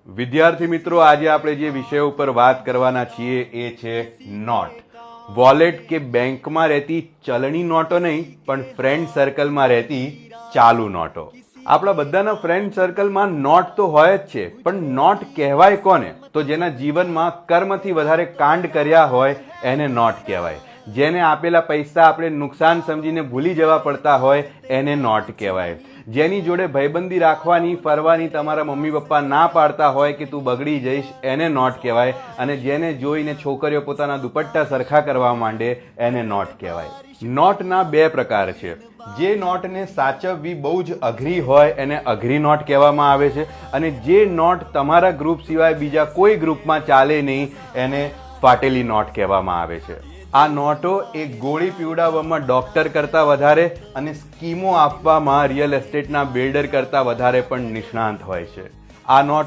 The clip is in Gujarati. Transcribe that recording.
વિદ્યાર્થી મિત્રો, આજે આપણે જે વિષય ઉપર વાત કરવાના છીએ એ છે નોટ. વોલેટ કે બેંકમાં રહેતી ચલણી નોટો નહીં, પણ ફ્રેન્ડ સર્કલમાં રહેતી ચાલુ નોટો. આપણા બધાના ફ્રેન્ડ સર્કલમાં નોટ તો હોય જ છે, પણ નોટ કહેવાય કોને? તો જેના જીવનમાં કર્મથી વધારે કાંડ કર્યા હોય એને નોટ કહેવાય. જેને આપેલા પૈસા આપણે નુકસાન સમજીને ભૂલી જવા પડતા હોય એને નોટ કહેવાય. જેની જોડે ભાઈબંધી રાખવાની, ફરવાની તમારા મમ્મી પપ્પા ના પાડતા હોય કે તું બગડી જઈશ, એને નોટ કહેવાય. અને જેને જોઈને છોકરીઓ પોતાના દુપટ્ટા સરખા કરવા માંડે એને નોટ કહેવાય. નોટના બે પ્રકાર છે. જે નોટને સાચવવી બહુ જ અઘરી હોય એને અઘરી નોટ કહેવામાં આવે છે, અને જે નોટ તમારા ગ્રુપ સિવાય બીજા કોઈ ગ્રુપમાં ચાલે નહીં એને ફાટેલી નોટ કહેવામાં આવે છે. આ નોટો એક ગોળી પીવડાવવામાં ડોક્ટર કરતાં વધારે અને સ્કીમો આપવામાં રિયલ એસ્ટેટના બિલ્ડર કરતાં વધારે પણ નિષ્ણાંત હોય છે. આ નોટ